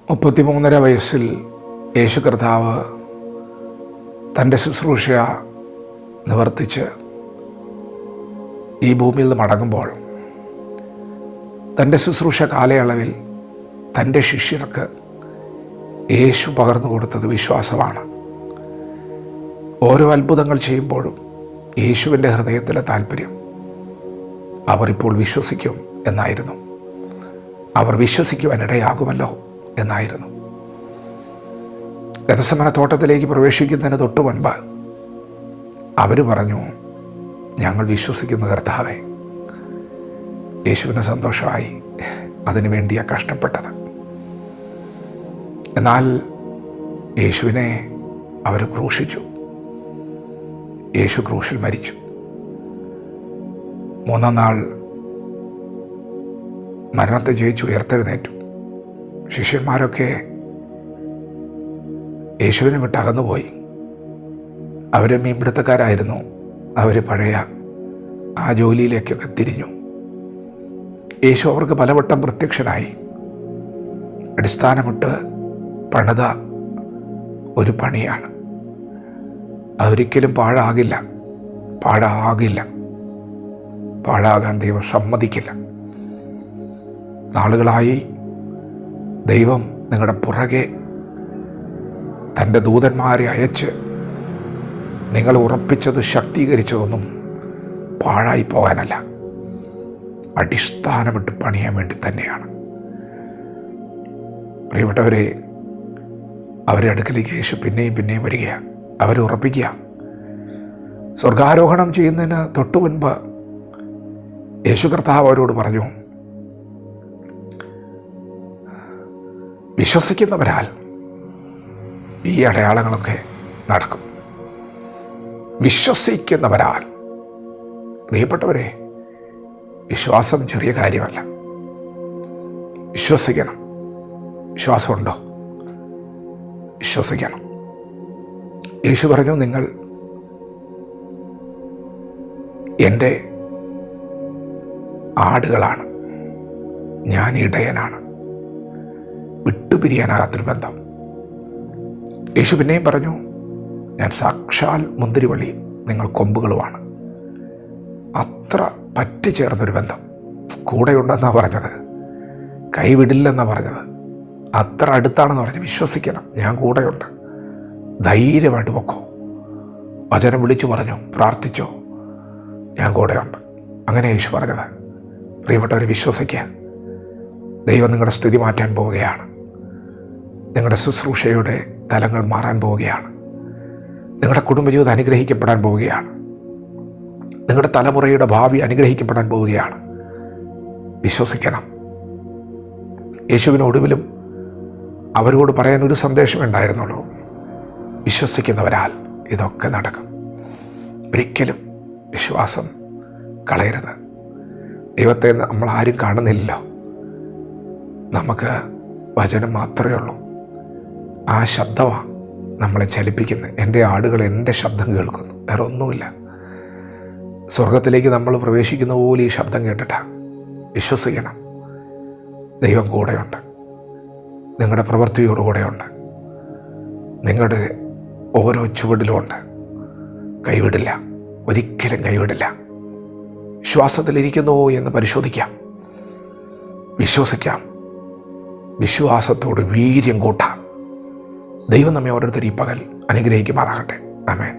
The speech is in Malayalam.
33.5 വയസ്സിൽ യേശു കർത്താവ് തൻ്റെ ശുശ്രൂഷ നിവർത്തിച്ച് ഈ ഭൂമിയിൽ നിന്ന് മടങ്ങുമ്പോൾ തൻ്റെ ശുശ്രൂഷ കാലയളവിൽ തൻ്റെ ശിഷ്യർക്ക് യേശു പകർന്നു കൊടുത്തത് വിശ്വാസമാണ്. ഓരോ അത്ഭുതങ്ങൾ ചെയ്യുമ്പോഴും യേശുവിൻ്റെ ഹൃദയത്തിലെ താല്പര്യം അവർ ഇപ്പോൾ വിശ്വസിക്കും എന്നായിരുന്നു. അവർ വിശ്വസിക്കുവാനിടയാകുമല്ലോ എന്നായിരുന്നു. ഗെത്സമന തോട്ടത്തിലേക്ക് പ്രവേശിക്കുന്നതിന് തൊട്ട് മുൻപ് അവർ പറഞ്ഞു, ഞങ്ങൾ വിശ്വസിക്കുന്ന കർത്താവേ. യേശുവിന് സന്തോഷമായി. അതിനു വേണ്ടിയാണ് കഷ്ടപ്പെട്ടത്. എന്നാൽ യേശുവിനെ അവർ ക്രൂശിച്ചു. യേശു ക്രൂശിൽ മരിച്ചു. 3-ാം നാൾ മരണത്തെ ജയിച്ചു ഉയർത്തെഴുന്നേറ്റു. ശിഷ്യന്മാരൊക്കെ യേശുവിനെ വിട്ട് അകന്നുപോയി. അവർ മീൻപിടുത്തക്കാരായിരുന്നു. അവർ പഴയ ആ ജോലിയിലേക്കൊക്കെ തിരിഞ്ഞു. യേശു അവർക്ക് പലവട്ടം പ്രത്യക്ഷനായി. അടിസ്ഥാനമിട്ട് പണിത ഒരു പണിയാണ്. അതൊരിക്കലും പാഴാകില്ല. പാഴാകാൻ ദൈവം സമ്മതിക്കില്ല. നാളുകളായി ദൈവം നിങ്ങളുടെ പുറകെ തൻ്റെ ദൂതന്മാരെ അയച്ച് നിങ്ങൾ ഉറപ്പിച്ചത് ശക്തീകരിച്ചതൊന്നും പാഴായി പോകാനല്ല, അടിസ്ഥാനമിട്ട് പണിയാൻ വേണ്ടി തന്നെയാണ്. പ്രിയപ്പെട്ടവരെ, അവരെ അടുക്കലേക്ക് യേശു പിന്നെയും വരിക, അവരെ ഉറപ്പിക്കുക. സ്വർഗാരോഹണം ചെയ്യുന്നതിന് തൊട്ടു മുൻപ് യേശു കർത്താവ് അവരോട് പറഞ്ഞു, വിശ്വസിക്കുന്നവരാൽ ഈ അടയാളങ്ങളൊക്കെ നടക്കും. വിശ്വസിക്കുന്നവരാൽ. പ്രിയപ്പെട്ടവരെ, വിശ്വാസം ചെറിയ കാര്യമല്ല. വിശ്വസിക്കണം. വിശ്വാസമുണ്ടോ? വിശ്വസിക്കണം. യേശു പറഞ്ഞു, നിങ്ങൾ എൻ്റെ ആടുകളാണ്, ഞാൻ ഇടയനാണ്. വിട്ടുപിരിയാനാകാത്തൊരു ബന്ധം. യേശു പിന്നെയും പറഞ്ഞു, ഞാൻ സാക്ഷാൽ മുന്തിരിവള്ളി, നിങ്ങൾ കൊമ്പുകളുമാണ്. അത്ര പറ്റിച്ചേർന്നൊരു ബന്ധം. കൂടെയുണ്ടെന്നാണ് പറഞ്ഞത്, കൈവിടില്ലെന്നാണ് പറഞ്ഞത്. അത്ര അടുത്താണെന്ന് പറഞ്ഞ് വിശ്വസിക്കണം. ഞാൻ കൂടെയുണ്ട്, ധൈര്യമായിട്ട് പൊക്കോ. വചനം വിളിച്ചു പറഞ്ഞു, പ്രാർത്ഥിച്ചോ, ഞാൻ കൂടെയുണ്ട്. അങ്ങനെ യേശു പറഞ്ഞത്. പ്രിയപ്പെട്ടവരെ, വിശ്വസിക്കുക. ദൈവം നിങ്ങളുടെ സ്ഥിതി മാറ്റാൻ പോവുകയാണ്. നിങ്ങളുടെ ശുശ്രൂഷയുടെ തലങ്ങൾ മാറാൻ പോവുകയാണ്. നിങ്ങളുടെ കുടുംബജീവിതം അനുഗ്രഹിക്കപ്പെടാൻ പോവുകയാണ്. നിങ്ങളുടെ തലമുറയുടെ ഭാവി അനുഗ്രഹിക്കപ്പെടാൻ പോവുകയാണ്. വിശ്വസിക്കണം. യേശുവിന് ഒടുവിലും അവരോട് പറയാൻ ഒരു സന്ദേശമേ ഉണ്ടായിരുന്നുള്ളൂ, വിശ്വസിക്കുന്നവരാൽ ഇതൊക്കെ നടക്കും. ഒരിക്കലും വിശ്വാസം കളയരുത്. ദൈവത്തെ നമ്മൾ ആരും കാണുന്നില്ലല്ലോ. നമുക്ക് വചനം മാത്രമേ ഉള്ളൂ. ആ ശബ്ദമാണ് നമ്മളെ ചലിപ്പിക്കുന്നത്. എൻ്റെ ആടുകൾ എൻ്റെ ശബ്ദം കേൾക്കുന്നു, വേറെ ഒന്നുമില്ല. സ്വർഗത്തിലേക്ക് നമ്മൾ പ്രവേശിക്കുന്ന പോലെ ഈ ശബ്ദം കേട്ടിട്ടാണ്. വിശ്വസിക്കണം. ദൈവം കൂടെയുണ്ട്. നിങ്ങളുടെ പ്രവൃത്തിയോടുകൂടെയുണ്ട്. നിങ്ങളുടെ ഓരോ ചുവടിലുമുണ്ട്. കൈവിടില്ല, ഒരിക്കലും കൈവിടില്ല. വിശ്വാസത്തിലിരിക്കുന്നുവോ എന്ന് പരിശോധിക്കാം. വിശ്വസിക്കാം. വിശ്വാസത്തോട് വീര്യം കൂട്ടാം. ദൈവം നമ്മെ ഓരോരുത്തരും ഈ പകൽ അനുഗ്രഹിക്കുമാറാകട്ടെ. ആമേൻ.